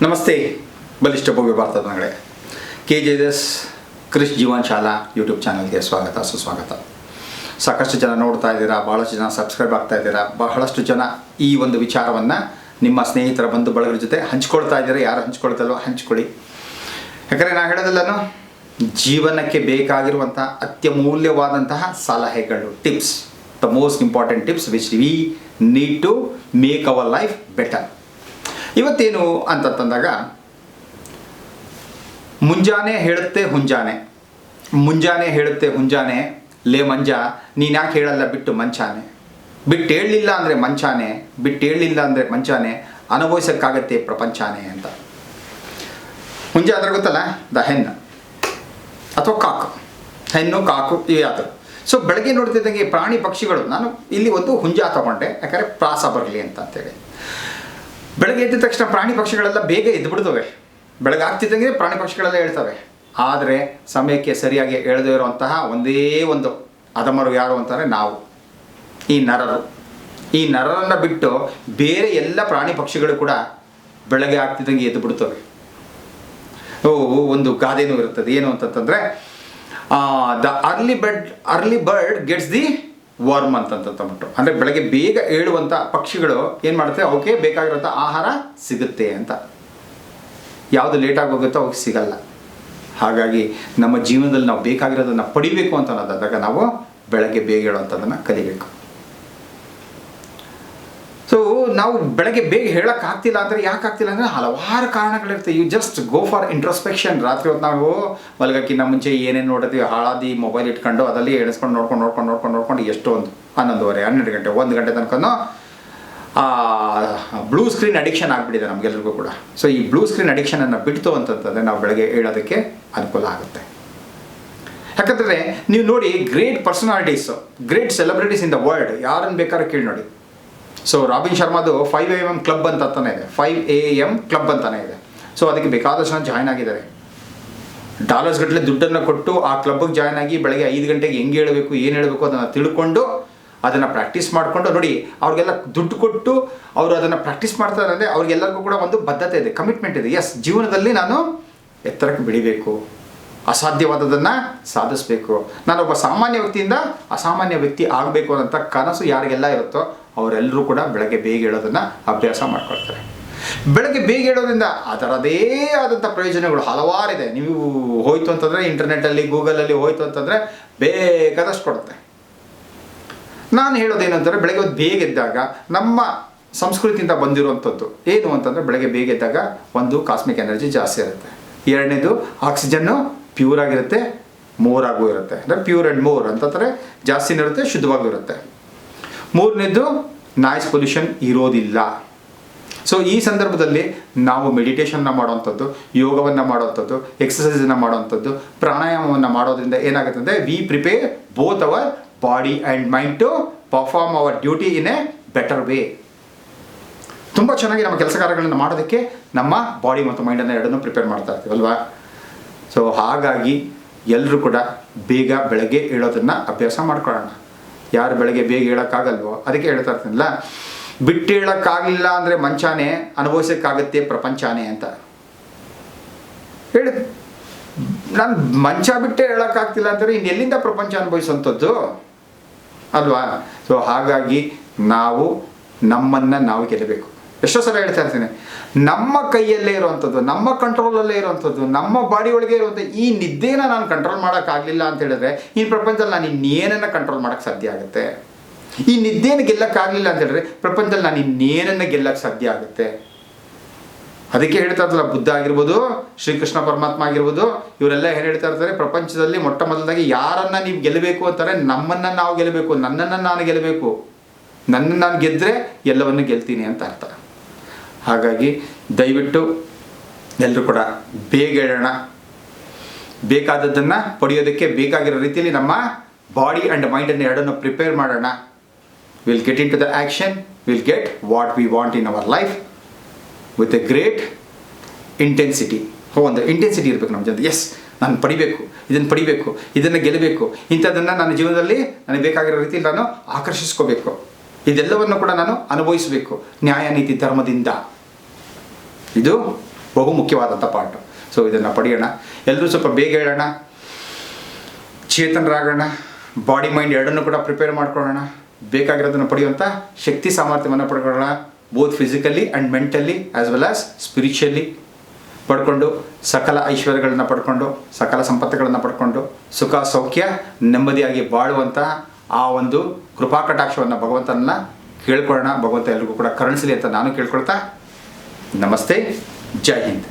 ನಮಸ್ತೆ ಬಲಿಷ್ಠ ಭವ್ಯ ಭಾರತದ ಮಗಳೇ. KJS ಕ್ರಿಶ್ ಜೀವನ್ ಶಾಲಾ ಯೂಟ್ಯೂಬ್ ಚಾನಲ್ಗೆ ಸ್ವಾಗತ ಸುಸ್ವಾಗತ. ಸಾಕಷ್ಟು ಜನ ನೋಡ್ತಾ ಇದ್ದೀರಾ, ಬಹಳಷ್ಟು ಜನ ಸಬ್ಸ್ಕ್ರೈಬ್ ಆಗ್ತಾ ಇದ್ದೀರಾ, ಬಹಳಷ್ಟು ಜನ ಈ ಒಂದು ವಿಚಾರವನ್ನು ನಿಮ್ಮ ಸ್ನೇಹಿತರ ಬಂಧು ಬಳಗರ ಜೊತೆ ಹಂಚ್ಕೊಳ್ತಾ ಇದ್ದೀರಾ. ಯಾರು ಹಂಚ್ಕೊಳ್ತಲ್ಲೋ ಹಂಚ್ಕೊಳ್ಳಿ. ಯಾಕಂದರೆ ನಾನು ಹೇಳೋದಿಲ್ಲನು ಜೀವನಕ್ಕೆ ಬೇಕಾಗಿರುವಂಥ ಅತ್ಯಮೂಲ್ಯವಾದಂತಹ ಸಲಹೆಗಳು, tips, the most important tips which we need to make our life better. ಇವತ್ತೇನು ಅಂತಂದಾಗ ಮುಂಜಾನೆ ಹೇಳುತ್ತೆ ಹುಂಜಾನೆ, ಮುಂಜಾನೆ ಹೇಳುತ್ತೆ ಹುಂಜಾನೆ, ಲೇ ಮಂಜ ನೀನು ಯಾಕೆ ಹೇಳಲ್ಲ ಬಿಟ್ಟು ಮಂಚಾನೆ, ಬಿಟ್ಟು ಹೇಳಲಿಲ್ಲ ಅಂದರೆ ಮಂಚಾನೆ, ಬಿಟ್ಟು ಹೇಳಲಿಲ್ಲ ಅಂದರೆ ಮಂಚಾನೆ, ಅನುಭವಿಸೋಕ್ಕಾಗತ್ತೆ ಪ್ರಪಂಚಾನೆ ಅಂತ. ಹುಂಜ ಅಂದ್ರೆ ಗೊತ್ತಲ್ಲ, ದ ಹೆಣ್ಣು ಅಥವಾ ಕಾಕು, ಹೆಣ್ಣು ಕಾಕು ಇವೇ ಆದರು. ಸೊ ಬೆಳಗ್ಗೆ ನೋಡ್ತಿದ್ದಂಗೆ ಪ್ರಾಣಿ ಪಕ್ಷಿಗಳು, ನಾನು ಇಲ್ಲಿ ಒಂದು ಹುಂಜ ತಗೊಂಡೆ ಯಾಕಂದರೆ ಪ್ರಾಸ ಬರಲಿ ಅಂತೇಳಿ. ಬೆಳಗ್ಗೆ ಎದ್ದ ತಕ್ಷಣ ಪ್ರಾಣಿ ಪಕ್ಷಿಗಳೆಲ್ಲ ಬೇಗ ಎದ್ದು ಬಿಡ್ತವೆ, ಬೆಳಗ್ಗೆ ಆಗ್ತಿದ್ದಂಗೆ ಪ್ರಾಣಿ ಪಕ್ಷಿಗಳೆಲ್ಲ ಹೇಳ್ತವೆ. ಆದರೆ ಸಮಯಕ್ಕೆ ಸರಿಯಾಗಿ ಹೇಳದೇ ಇರುವಂತಹ ಒಂದೇ ಒಂದು ಅಧಮರು ಯಾರು ಅಂತಾರೆ ನಾವು, ಈ ನರರು. ಈ ನರರನ್ನು ಬಿಟ್ಟು ಬೇರೆ ಎಲ್ಲ ಪ್ರಾಣಿ ಪಕ್ಷಿಗಳು ಕೂಡ ಬೆಳಗ್ಗೆ ಆಗ್ತಿದ್ದಂಗೆ ಎದ್ದು ಬಿಡ್ತವೆ. ಒಂದು ಗಾದೆನೂ ಇರುತ್ತದೆ, ಏನು ಅಂತಂತಂದರೆ the early bird gets the worm ಅಂತಂತಂದ್ಬಿಟ್ಟು. ಅಂದರೆ ಬೆಳಗ್ಗೆ ಬೇಗ ಏಳುವಂಥ ಪಕ್ಷಿಗಳು ಏನು ಮಾಡುತ್ತೆ, ಅವಕ್ಕೆ ಬೇಕಾಗಿರೋಂಥ ಆಹಾರ ಸಿಗುತ್ತೆ ಅಂತ. ಯಾವುದು ಲೇಟಾಗಿ ಹೋಗುತ್ತೋ ಅವಕ್ಕೆ ಸಿಗಲ್ಲ. ಹಾಗಾಗಿ ನಮ್ಮ ಜೀವನದಲ್ಲಿ ನಾವು ಬೇಕಾಗಿರೋದನ್ನು ಪಡಿಬೇಕು ಅಂತ ಅನ್ನೋದಾದಾಗ ನಾವು ಬೆಳಗ್ಗೆ ಬೇಗ ಹೇಳುವಂಥದ್ದನ್ನು ಕಲಿಬೇಕು. ಸೊ ನಾವು ಬೆಳಗ್ಗೆ ಬೇಗ ಹೇಳೋಕ್ಕಾಗ್ತಿಲ್ಲ ಅಂದರೆ ಯಾಕೆ ಆಗ್ತಿಲ್ಲ ಅಂದರೆ ಹಲವಾರು ಕಾರಣಗಳಿರ್ತವೆ. You just go for introspection. ರಾತ್ರಿ ಹೊತ್ತು ನಾವು ಮಲಗೋಕ್ಕಿಂತ ಮುಂಚೆ ಏನೇನು ನೋಡ್ತೀವಿ, ಹಾಳಾದಿ ಮೊಬೈಲ್ ಇಟ್ಕೊಂಡು ಅದರಲ್ಲಿ ಎಣಿಸ್ಕೊಂಡು ನೋಡ್ಕೊಂಡು ಎಷ್ಟೊಂದು 11:30 12 ಗಂಟೆ 1 ಗಂಟೆ ತನಕನೂ ಬ್ಲೂ ಸ್ಕ್ರೀನ್ ಅಡಿಕ್ಷನ್ ಆಗಿಬಿಟ್ಟಿದೆ ನಮಗೆಲ್ಲರಿಗೂ ಕೂಡ. ಸೊ ಈ ಬ್ಲೂ ಸ್ಕ್ರೀನ್ ಅಡಿಕ್ಷನನ್ನು ಬಿಡ್ತು ಅಂತಂತಂದರೆ ನಾವು ಬೆಳಗ್ಗೆ ಹೇಳೋದಕ್ಕೆ ಅನುಕೂಲ ಆಗುತ್ತೆ. ಯಾಕಂದರೆ ನೀವು ನೋಡಿ, great personalities, great celebrities in the world ಯಾರನ್ನು ಬೇಕಾದ್ರೂ ಕೇಳಿ ನೋಡಿ. ಸೊ ರಾಬಿನ್ ಶರ್ಮಾದು 5 AM ಕ್ಲಬ್ ಅಂತಾನೆ ಇದೆ, 5 AM ಕ್ಲಬ್ ಅಂತಾನೆ ಇದೆ. ಸೊ ಅದಕ್ಕೆ ಬೇಕಾದಷ್ಟು ಜನ ಜಾಯ್ನ್ ಆಗಿದ್ದಾರೆ. ಡಾಲರ್ಸ್ ಗಟ್ಟಲೆ ದುಡ್ಡನ್ನು ಕೊಟ್ಟು ಆ ಕ್ಲಬ್ಗೆ ಜಾಯ್ನ್ ಆಗಿ ಬೆಳಗ್ಗೆ 5 ಗಂಟೆಗೆ ಹೆಂಗೆ ಹೇಳಬೇಕು, ಏನು ಹೇಳಬೇಕು ಅದನ್ನು ತಿಳ್ಕೊಂಡು ಅದನ್ನು ಪ್ರಾಕ್ಟೀಸ್ ಮಾಡಿಕೊಂಡು ನೋಡಿ, ಅವ್ರಿಗೆಲ್ಲ ದುಡ್ಡು ಕೊಟ್ಟು ಅವರು ಅದನ್ನು ಪ್ರಾಕ್ಟೀಸ್ ಮಾಡ್ತಾರೆ. ಅಂದರೆ ಅವ್ರಿಗೆಲ್ಲರಿಗೂ ಕೂಡ ಒಂದು ಬದ್ಧತೆ ಇದೆ, ಕಮಿಟ್ಮೆಂಟ್ ಇದೆ. ಎಸ್, ಜೀವನದಲ್ಲಿ ನಾನು ಎತ್ತರಕ್ಕೆ ಬೆಳಿಬೇಕು, ಅಸಾಧ್ಯವಾದದನ್ನು ಸಾಧಿಸಬೇಕು, ನಾನೊಬ್ಬ ಸಾಮಾನ್ಯ ವ್ಯಕ್ತಿಯಿಂದ ಅಸಾಮಾನ್ಯ ವ್ಯಕ್ತಿ ಆಗಬೇಕು ಅನ್ನೋಂಥ ಕನಸು ಯಾರಿಗೆಲ್ಲ ಇರುತ್ತೋ ಅವರೆಲ್ಲರೂ ಕೂಡ ಬೆಳಗ್ಗೆ ಬೇಗ ಹೇಳೋದನ್ನು ಅಭ್ಯಾಸ ಮಾಡ್ಕೊಳ್ತಾರೆ. ಬೆಳಗ್ಗೆ ಬೇಗ ಹೇಳೋದ್ರಿಂದ ಅದರದೇ ಆದಂಥ ಪ್ರಯೋಜನಗಳು ಹಲವಾರಿದೆ. ನೀವು ಹೋಯ್ತು ಅಂತಂದರೆ ಇಂಟರ್ನೆಟ್ಟಲ್ಲಿ, ಗೂಗಲಲ್ಲಿ ಹೋಯ್ತು ಅಂತಂದರೆ ಬೇಕಾದಷ್ಟು ಕೊಡುತ್ತೆ. ನಾನು ಹೇಳೋದೇನು ಅಂತಂದರೆ, ಬೆಳಗ್ಗೆ ಹೊತ್ತು ಬೇಗ ಎದ್ದಾಗ ನಮ್ಮ ಸಂಸ್ಕೃತಿಯಿಂದ ಬಂದಿರುವಂಥದ್ದು ಏನು ಅಂತಂದರೆ, ಬೆಳಗ್ಗೆ ಬೇಗ ಎದ್ದಾಗ ಒಂದು ಕಾಸ್ಮಿಕ್ ಎನರ್ಜಿ ಜಾಸ್ತಿ ಇರುತ್ತೆ, ಎರಡನೇದು ಆಕ್ಸಿಜನ್ನು ಪ್ಯೂರ್ ಆಗಿರುತ್ತೆ, ಮೋರ್ ಆಗೂ ಇರುತ್ತೆ. ಅಂದರೆ ಪ್ಯೂರ್ ಆ್ಯಂಡ್ ಮೋರ್ ಅಂತಂದರೆ ಜಾಸ್ತಿನೂ ಇರುತ್ತೆ, ಶುದ್ಧವಾಗೂ ಇರುತ್ತೆ. ಮೂರನೇದು ನಾಯ್ಸ್ ಪೊಲ್ಯೂಷನ್ ಇರೋದಿಲ್ಲ. ಸೊ ಈ ಸಂದರ್ಭದಲ್ಲಿ ನಾವು ಮೆಡಿಟೇಷನ್ನ ಮಾಡುವಂಥದ್ದು, ಯೋಗವನ್ನು ಮಾಡುವಂಥದ್ದು, ಎಕ್ಸಸೈಸನ್ನು ಮಾಡುವಂಥದ್ದು, ಪ್ರಾಣಾಯಾಮವನ್ನು ಮಾಡೋದ್ರಿಂದ ಏನಾಗುತ್ತೆ ಅಂದರೆ we prepare both our body and mind to perform our duty in a better way. ತುಂಬ ಚೆನ್ನಾಗಿ ನಮ್ಮ ಕೆಲಸ ಕಾರ್ಯಗಳನ್ನು ಮಾಡೋದಕ್ಕೆ ನಮ್ಮ ಬಾಡಿ ಮತ್ತು ಮೈಂಡನ್ನು ಎರಡನ್ನೂ ಪ್ರಿಪೇರ್ ಮಾಡ್ತಾ ಇರ್ತೀವಲ್ವಾ. ಸೊ ಹಾಗಾಗಿ ಎಲ್ಲರೂ ಕೂಡ ಬೇಗ ಬೆಳಗ್ಗೆ ಹೇಳೋದನ್ನು ಅಭ್ಯಾಸ ಮಾಡ್ಕೊಳ್ಳೋಣ. ಯಾರು ಬೆಳಗ್ಗೆ ಬೇಗ ಹೇಳೋಕ್ಕಾಗಲ್ವೋ ಅದಕ್ಕೆ ಹೇಳ್ತಾ ಇರ್ತೀನಲ್ಲ, ಬಿಟ್ಟು ಹೇಳೋಕ್ಕಾಗಲಿಲ್ಲ ಅಂದರೆ ಮಂಚಾನೆ, ಅನುಭವಿಸೋಕ್ಕಾಗತ್ತೆ ಪ್ರಪಂಚಾನೆ ಅಂತ ಹೇಳಿ. ನಾನು ಮಂಚ ಬಿಟ್ಟೇ ಹೇಳೋಕ್ಕಾಗ್ತಿಲ್ಲ ಅಂದರೆ ಇನ್ನೆಲ್ಲಿಂದ ಪ್ರಪಂಚ ಅನುಭವಿಸುವಂಥದ್ದು ಅಲ್ವಾ. ಸೊ ಹಾಗಾಗಿ ನಾವು ನಮ್ಮನ್ನು ನಾವು ಗೆಲ್ಲಬೇಕು. ಎಷ್ಟೋ ಸಲ ಹೇಳ್ತಾ ಇರ್ತೀನಿ, ನಮ್ಮ ಕೈಯಲ್ಲೇ ಇರುವಂಥದ್ದು, ನಮ್ಮ ಕಂಟ್ರೋಲಲ್ಲೇ ಇರುವಂಥದ್ದು, ನಮ್ಮ ಬಾಡಿ ಒಳಗೆ ಇರುವಂಥ ಈ ನಿದ್ದೆನ ನಾನು ಕಂಟ್ರೋಲ್ ಮಾಡೋಕ್ಕಾಗಲಿಲ್ಲ ಅಂತ ಹೇಳಿದ್ರೆ ಈ ಪ್ರಪಂಚದಲ್ಲಿ ನಾನು ಇನ್ನೇನನ್ನು ಕಂಟ್ರೋಲ್ ಮಾಡೋಕ್ಕೆ ಸಾಧ್ಯ ಆಗುತ್ತೆ. ಈ ನಿದ್ದೆನ ಗೆಲ್ಲಕ್ಕಾಗಲಿಲ್ಲ ಅಂತ ಹೇಳಿದ್ರೆ ಪ್ರಪಂಚದಲ್ಲಿ ನಾನು ಇನ್ನೇನನ್ನು ಗೆಲ್ಲಕ್ಕೆ ಸಾಧ್ಯ ಆಗುತ್ತೆ. ಅದಕ್ಕೆ ಹೇಳ್ತಾ ಇರ್ತಲ್ಲ, ಬುದ್ಧ ಆಗಿರ್ಬೋದು, ಶ್ರೀಕೃಷ್ಣ ಪರಮಾತ್ಮ ಆಗಿರ್ಬೋದು, ಇವರೆಲ್ಲ ಏನು ಹೇಳ್ತಾ ಇರ್ತಾರೆ, ಪ್ರಪಂಚದಲ್ಲಿ ಮೊಟ್ಟ ಮೊದಲಾಗಿ ಯಾರನ್ನು ನೀವು ಗೆಲ್ಲಬೇಕು ಅಂತಾರೆ, ನಮ್ಮನ್ನು ನಾವು ಗೆಲ್ಲಬೇಕು, ನನ್ನನ್ನು ನಾನು ಗೆಲ್ಲಬೇಕು, ನನ್ನನ್ನು ನಾನು ಗೆದ್ದರೆ ಎಲ್ಲವನ್ನು ಗೆಲ್ತೀನಿ ಅಂತ ಅರ್ಥ. ಹಾಗಾಗಿ ದಯವಿಟ್ಟು ಎಲ್ಲರೂ ಕೂಡ ಬೇಗ ಹೇಳೋಣ. ಬೇಕಾದದ್ದನ್ನು ಪಡೆಯೋದಕ್ಕೆ ಬೇಕಾಗಿರೋ ರೀತಿಯಲ್ಲಿ ನಮ್ಮ ಬಾಡಿ ಆ್ಯಂಡ್ ಮೈಂಡನ್ನು ಎರಡನ್ನು ಪ್ರಿಪೇರ್ ಮಾಡೋಣ. Will get into the action, will get what we want in our life with a great intensity. ಒಂದು ಇಂಟೆನ್ಸಿಟಿ ಇರಬೇಕು ನಮ್ಮ ಜೊತೆ. ಎಸ್, ನಾನು ಪಡಿಬೇಕು, ಇದನ್ನು ಪಡಿಬೇಕು, ಇದನ್ನು ಗೆಲ್ಲಬೇಕು, ಇಂಥದ್ದನ್ನು ನನ್ನ ಜೀವನದಲ್ಲಿ ನನಗೆ ಬೇಕಾಗಿರೋ ರೀತಿಯಲ್ಲಿ ನಾನು ಆಕರ್ಷಿಸ್ಕೋಬೇಕು. ಇದೆಲ್ಲವನ್ನು ಕೂಡ ನಾನು ಅನುಭವಿಸಬೇಕು ನ್ಯಾಯ ನೀತಿ ಧರ್ಮದಿಂದ. ಇದು ಬಹು ಮುಖ್ಯವಾದಂಥ ಪಾರ್ಟು. ಸೊ ಇದನ್ನು ಪಡೆಯೋಣ, ಎಲ್ಲರೂ ಸ್ವಲ್ಪ ಬೇಗ ಹೇಳೋಣ, ಚೇತನರಾಗೋಣ, ಬಾಡಿ ಮೈಂಡ್ ಎರಡನ್ನೂ ಕೂಡ ಪ್ರಿಪೇರ್ ಮಾಡ್ಕೊಳ್ಳೋಣ, ಬೇಕಾಗಿರೋದನ್ನು ಪಡೆಯುವಂಥ ಶಕ್ತಿ ಸಾಮರ್ಥ್ಯವನ್ನು ಪಡ್ಕೊಳ್ಳೋಣ, both physically and mentally as well as spiritually ಪಡ್ಕೊಂಡು ಸಕಲ ಐಶ್ವರ್ಯಗಳನ್ನು ಪಡ್ಕೊಂಡು ಸಕಲ ಸಂಪತ್ತುಗಳನ್ನು ಪಡ್ಕೊಂಡು ಸುಖ ಸೌಖ್ಯ ನೆಮ್ಮದಿಯಾಗಿ ಬಾಳುವಂಥ ಆ ಒಂದು ಕೃಪಾ ಕಟಾಕ್ಷವನ್ನು ಭಗವಂತನನ್ನ ಕೇಳ್ಕೊಳ್ಳೋಣ. ಭಗವಂತ ಎಲ್ರಿಗೂ ಕೂಡ ಕರುಣಿಸಲಿ ಅಂತ ನಾನು ಕೇಳ್ಕೊಳ್ತಾ, ನಮಸ್ತೆ, ಜೈ ಹಿಂದ್.